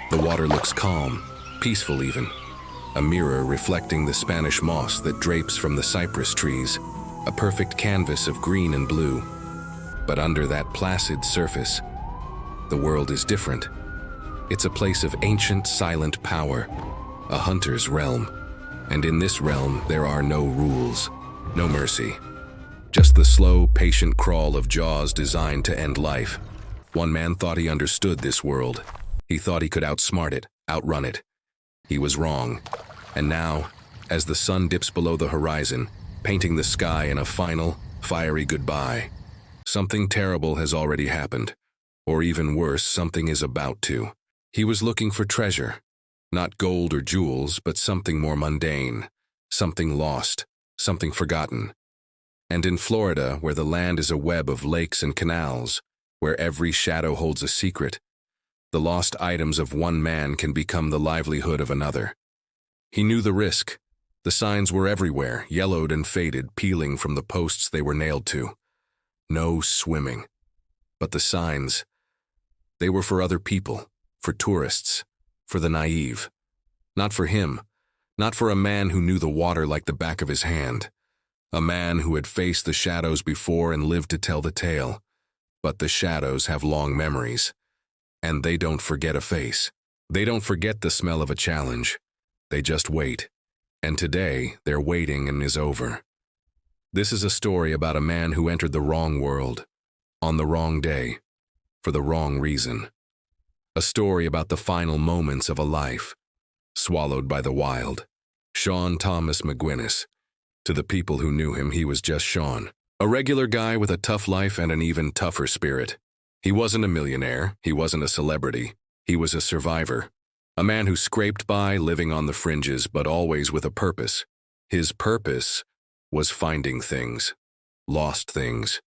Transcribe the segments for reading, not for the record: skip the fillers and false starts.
The water looks calm, peaceful even, a mirror reflecting the Spanish moss that drapes from the cypress trees, a perfect canvas of green and blue. But under that placid surface, the world is different. It's a place of ancient, silent power, a hunter's realm. And in this realm, there are no rules, no mercy. Just the slow, patient crawl of jaws designed to end life. One man thought he understood this world. He thought he could outsmart it, outrun it. He was wrong. And now, as the sun dips below the horizon, painting the sky in a final, fiery goodbye, something terrible has already happened. Or even worse, something is about to. He was looking for treasure. Not gold or jewels, but something more mundane. Something lost, something forgotten. And in Florida, where the land is a web of lakes and canals, where every shadow holds a secret, the lost items of one man can become the livelihood of another. He knew the risk. The signs were everywhere, yellowed and faded, peeling from the posts they were nailed to. No swimming. But the signs, they were for other people, for tourists, for the naive. Not for him, not for a man who knew the water like the back of his hand. A man who had faced the shadows before and lived to tell the tale. But the shadows have long memories. And they don't forget a face. They don't forget the smell of a challenge. They just wait. And today, their waiting is over. This is a story about a man who entered the wrong world, on the wrong day, for the wrong reason. A story about the final moments of a life, swallowed by the wild. Sean Thomas McGuinness. To the people who knew him, he was just Sean. A regular guy with a tough life and an even tougher spirit. He wasn't a millionaire, he wasn't a celebrity, he was a survivor. A man who scraped by, living on the fringes, but always with a purpose. His purpose was finding things, lost things,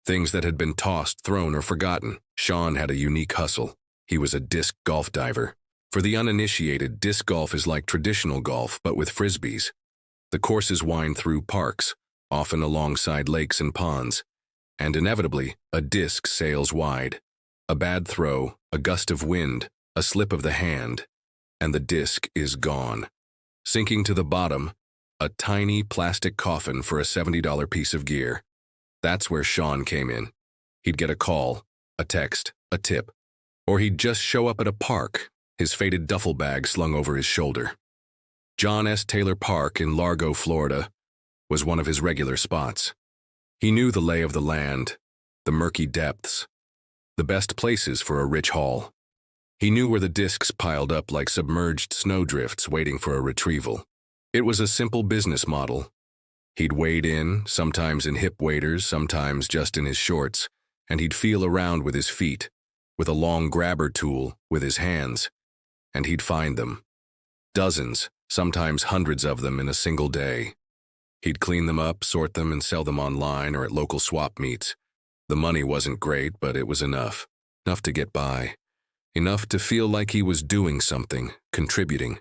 things that had been tossed, thrown, or forgotten. Sean had a unique hustle. He was a disc golf diver. For the uninitiated, disc golf is like traditional golf, but with frisbees. The courses wind through parks, often alongside lakes and ponds. And inevitably, a disc sails wide. A bad throw, a gust of wind, a slip of the hand, and the disc is gone. Sinking to the bottom, a tiny plastic coffin for a $70 piece of gear. That's where Sean came in. He'd get a call, a text, a tip, or he'd just show up at a park, his faded duffel bag slung over his shoulder. John S. Taylor Park in Largo, Florida, was one of his regular spots. He knew the lay of the land, the murky depths, the best places for a rich haul. He knew where the discs piled up like submerged snowdrifts waiting for a retrieval. It was a simple business model. He'd wade in, sometimes in hip waders, sometimes just in his shorts, and he'd feel around with his feet, with a long grabber tool, with his hands, and he'd find them. Dozens, sometimes hundreds of them in a single day. He'd clean them up, sort them, and sell them online or at local swap meets. The money wasn't great, but it was enough. Enough to get by. Enough to feel like he was doing something, contributing.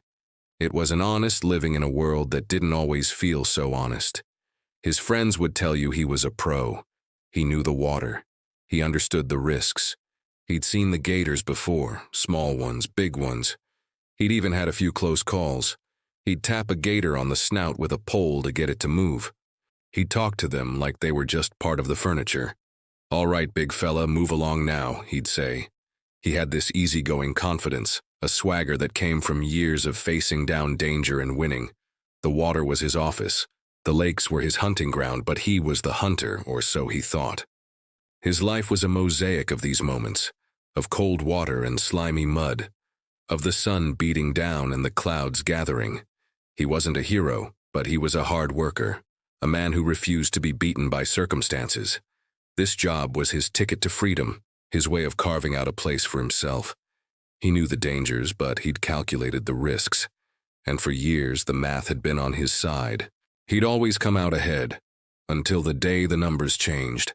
It was an honest living in a world that didn't always feel so honest. His friends would tell you he was a pro. He knew the water. He understood the risks. He'd seen the gators before, small ones, big ones. He'd even had a few close calls. He'd tap a gator on the snout with a pole to get it to move. He'd talk to them like they were just part of the furniture. "All right, big fella, move along now," he'd say. He had this easygoing confidence, a swagger that came from years of facing down danger and winning. The water was his office. The lakes were his hunting ground, but he was the hunter, or so he thought. His life was a mosaic of these moments, of cold water and slimy mud, of the sun beating down and the clouds gathering. He wasn't a hero, but he was a hard worker, a man who refused to be beaten by circumstances. This job was his ticket to freedom, his way of carving out a place for himself. He knew the dangers, but he'd calculated the risks. And for years, the math had been on his side. He'd always come out ahead, until the day the numbers changed.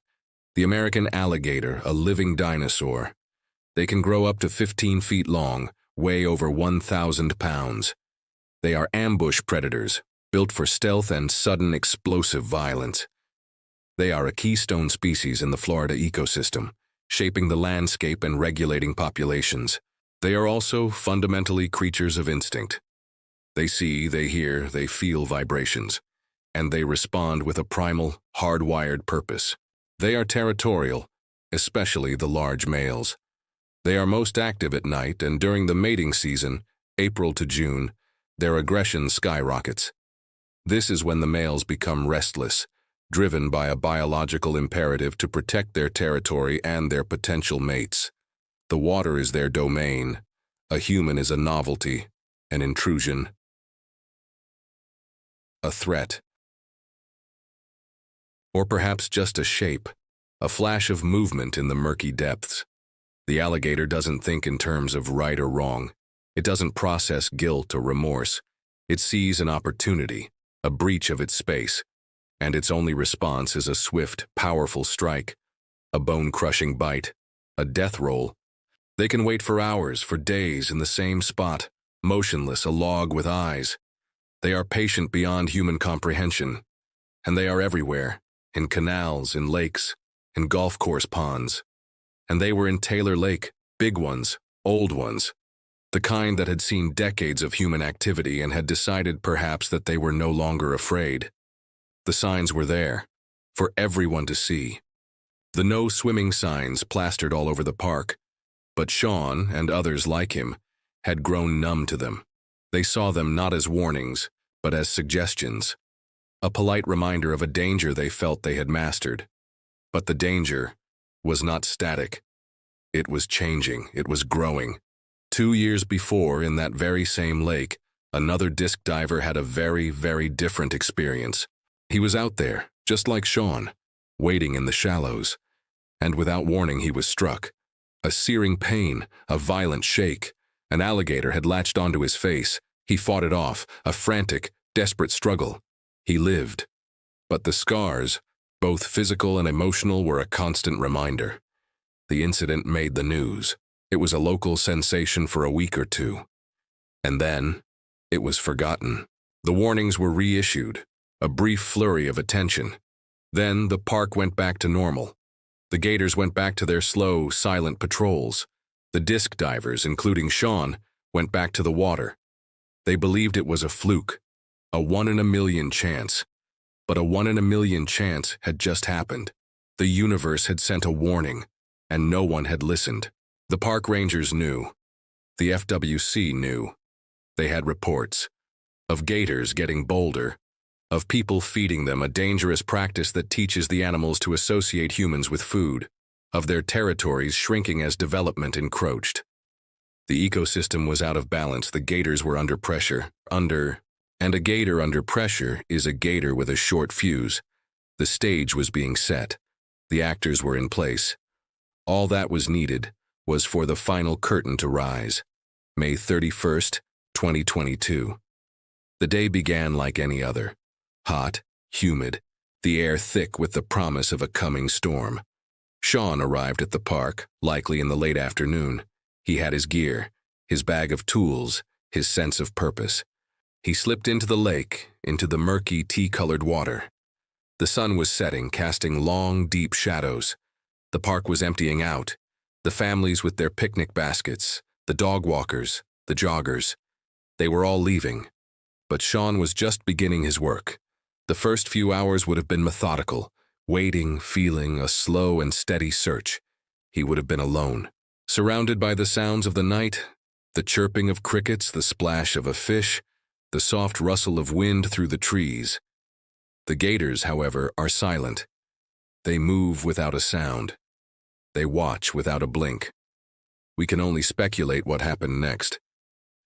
The American alligator, a living dinosaur. They can grow up to 15 feet long, weigh over 1,000 pounds. They are ambush predators, built for stealth and sudden explosive violence. They are a keystone species in the Florida ecosystem, shaping the landscape and regulating populations. They are also fundamentally creatures of instinct. They see, they hear, they feel vibrations, and they respond with a primal, hardwired purpose. They are territorial, especially the large males. They are most active at night, and during the mating season, April to June, their aggression skyrockets. This is when the males become restless, driven by a biological imperative to protect their territory and their potential mates. The water is their domain. A human is a novelty, an intrusion, a threat. Or perhaps just a shape, a flash of movement in the murky depths. The alligator doesn't think in terms of right or wrong. It doesn't process guilt or remorse. It sees an opportunity, a breach of its space, and its only response is a swift, powerful strike, a bone-crushing bite, a death roll. They can wait for hours, for days in the same spot, motionless, a log with eyes. They are patient beyond human comprehension, and they are everywhere, in canals, in lakes, in golf course ponds. And they were in Taylor Lake, big ones, old ones, the kind that had seen decades of human activity and had decided perhaps that they were no longer afraid. The signs were there, for everyone to see. The no swimming signs plastered all over the park, but Sean, and others like him, had grown numb to them. They saw them not as warnings, but as suggestions, a polite reminder of a danger they felt they had mastered. But the danger was not static. It was changing, it was growing. 2 years before, in that very same lake, another disc diver had a very, very different experience. He was out there, just like Sean, waiting in the shallows, and without warning he was struck. A searing pain, a violent shake. An alligator had latched onto his face. He fought it off, a frantic, desperate struggle. He lived. But the scars, both physical and emotional, were a constant reminder. The incident made the news. It was a local sensation for a week or two. And then, it was forgotten. The warnings were reissued, a brief flurry of attention. Then the park went back to normal. The gators went back to their slow, silent patrols. The disc divers, including Sean, went back to the water. They believed it was a fluke, a 1 in a million chance. But a 1 in a million chance had just happened. The universe had sent a warning, and no one had listened. The park rangers knew. The FWC knew. They had reports of gators getting bolder, of people feeding them, a dangerous practice that teaches the animals to associate humans with food, of their territories shrinking as development encroached. The ecosystem was out of balance. The gators were under pressure, and a gator under pressure is a gator with a short fuse. The stage was being set. The actors were in place. All that was needed was for the final curtain to rise. May 31st, 2022. The day began like any other. Hot, humid, the air thick with the promise of a coming storm. Sean arrived at the park, likely in the late afternoon. He had his gear, his bag of tools, his sense of purpose. He slipped into the lake, into the murky, tea-colored water. The sun was setting, casting long, deep shadows. The park was emptying out. The families with their picnic baskets, the dog walkers, the joggers. They were all leaving. But Sean was just beginning his work. The first few hours would have been methodical, waiting, feeling, a slow and steady search. He would have been alone, surrounded by the sounds of the night, the chirping of crickets, the splash of a fish, the soft rustle of wind through the trees. The gators, however, are silent. They move without a sound. They watch without a blink. We can only speculate what happened next.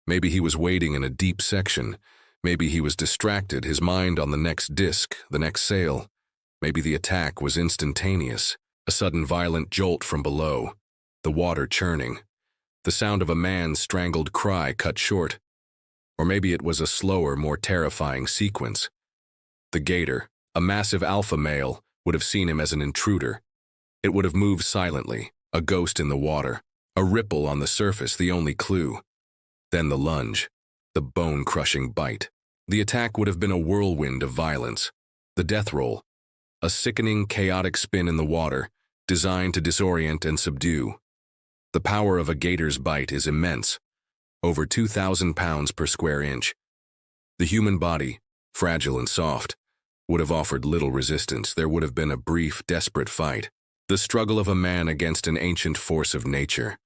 Maybe he was waiting in a deep section. Maybe he was distracted, his mind on the next disc, the next sail. Maybe the attack was instantaneous, a sudden violent jolt from below, the water churning, the sound of a man's strangled cry cut short. Or maybe it was a slower, more terrifying sequence. The gator, a massive alpha male, would have seen him as an intruder. It would have moved silently, a ghost in the water, a ripple on the surface, the only clue. Then the lunge, the bone-crushing bite. The attack would have been a whirlwind of violence. The death roll, a sickening, chaotic spin in the water, designed to disorient and subdue. The power of a gator's bite is immense, over 2,000 pounds per square inch. The human body, fragile and soft, would have offered little resistance. There would have been a brief, desperate fight, the struggle of a man against an ancient force of nature.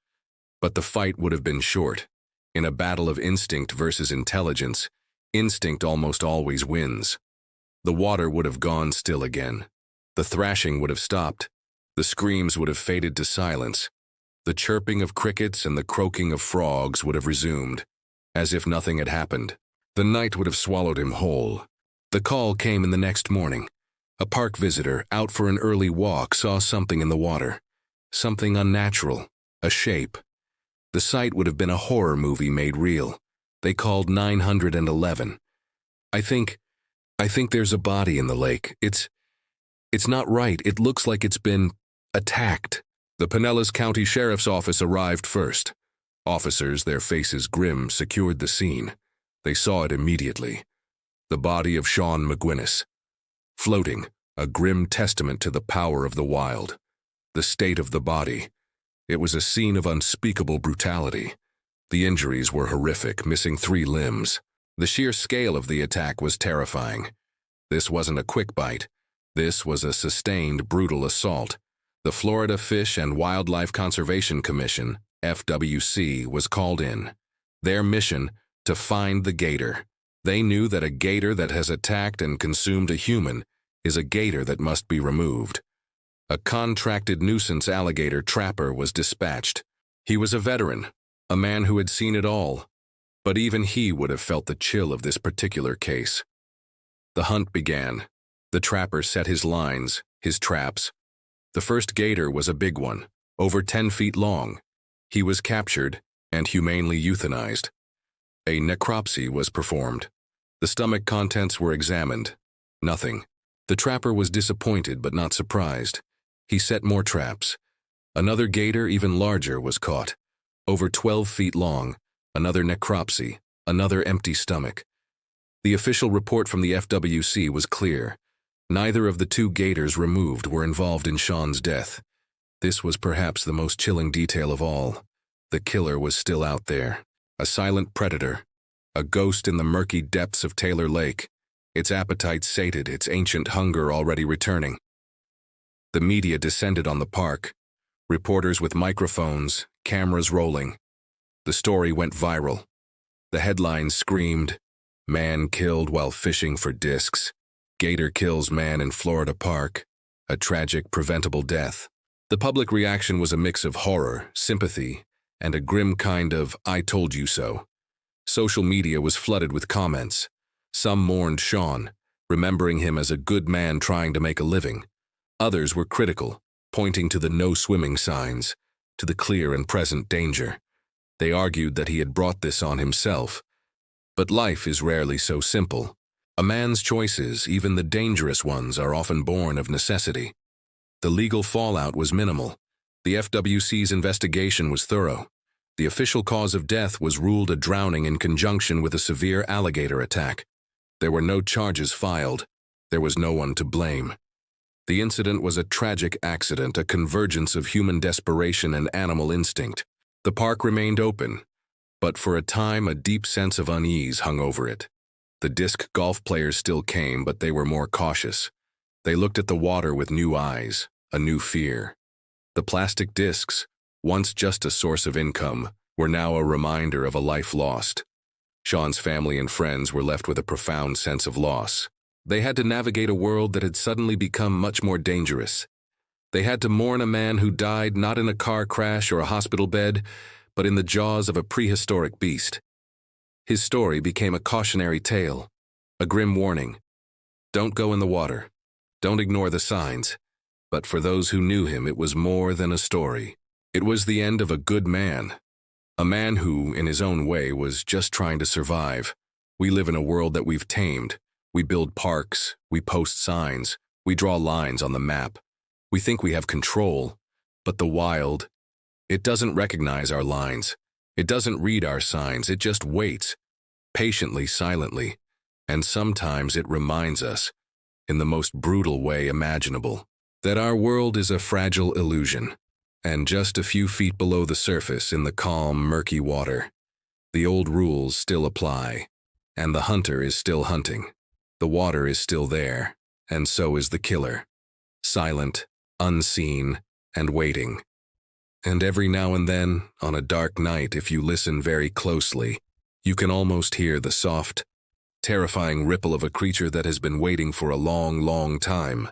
But the fight would have been short. In a battle of instinct versus intelligence, instinct almost always wins. The water would have gone still again. The thrashing would have stopped. The screams would have faded to silence. The chirping of crickets and the croaking of frogs would have resumed, as if nothing had happened. The night would have swallowed him whole. The call came in the next morning. A park visitor, out for an early walk, saw something in the water. Something unnatural, a shape. The sight would have been a horror movie made real. They called 911. I think there's a body in the lake. It's not right. It looks like it's been attacked. The Pinellas County Sheriff's Office arrived first. Officers, their faces grim, secured the scene. They saw it immediately. The body of Sean McGuinness, floating, a grim testament to the power of the wild. The state of the body. It was a scene of unspeakable brutality. The injuries were horrific, missing 3 limbs. The sheer scale of the attack was terrifying. This wasn't a quick bite. This was a sustained, brutal assault. The Florida Fish and Wildlife Conservation Commission, FWC, was called in. Their mission, to find the gator. They knew that a gator that has attacked and consumed a human is a gator that must be removed. A contracted nuisance alligator trapper was dispatched. He was a veteran, a man who had seen it all, but even he would have felt the chill of this particular case. The hunt began. The trapper set his lines, his traps. The first gator was a big one, over 10 feet long. He was captured and humanely euthanized. A necropsy was performed. The stomach contents were examined. Nothing. The trapper was disappointed but not surprised. He set more traps. Another gator, even larger, was caught. Over 12 feet long, another necropsy, another empty stomach. The official report from the FWC was clear. Neither of the 2 gators removed were involved in Sean's death. This was perhaps the most chilling detail of all. The killer was still out there. A silent predator, a ghost in the murky depths of Taylor Lake, its appetite sated, its ancient hunger already returning. The media descended on the park, reporters with microphones, cameras rolling. The story went viral. The headlines screamed, "Man killed while fishing for discs. Gator kills man in Florida park. A tragic, preventable death." The public reaction was a mix of horror, sympathy, and a grim kind of "I told you so." Social media was flooded with comments. Some mourned Sean, remembering him as a good man trying to make a living. Others were critical, pointing to the no swimming signs, to the clear and present danger. They argued that he had brought this on himself. But life is rarely so simple. A man's choices, even the dangerous ones, are often born of necessity. The legal fallout was minimal. The FWC's investigation was thorough. The official cause of death was ruled a drowning in conjunction with a severe alligator attack. There were no charges filed. There was no one to blame. The incident was a tragic accident, a convergence of human desperation and animal instinct. The park remained open, but for a time a deep sense of unease hung over it. The disc golf players still came, but they were more cautious. They looked at the water with new eyes, a new fear. The plastic discs, once just a source of income, were now a reminder of a life lost. Sean's family and friends were left with a profound sense of loss. They had to navigate a world that had suddenly become much more dangerous. They had to mourn a man who died not in a car crash or a hospital bed, but in the jaws of a prehistoric beast. His story became a cautionary tale, a grim warning. Don't go in the water. Don't ignore the signs. But for those who knew him, it was more than a story. It was the end of a good man. A man who, in his own way, was just trying to survive. We live in a world that we've tamed. We build parks, we post signs, we draw lines on the map. We think we have control, but the wild, it doesn't recognize our lines. It doesn't read our signs, it just waits, patiently, silently. And sometimes it reminds us, in the most brutal way imaginable, that our world is a fragile illusion. And just a few feet below the surface in the calm, murky water, the old rules still apply, and the hunter is still hunting. The water is still there, and so is the killer, silent, unseen, and waiting. And every now and then, on a dark night, if you listen very closely, you can almost hear the soft, terrifying ripple of a creature that has been waiting for a long, long time.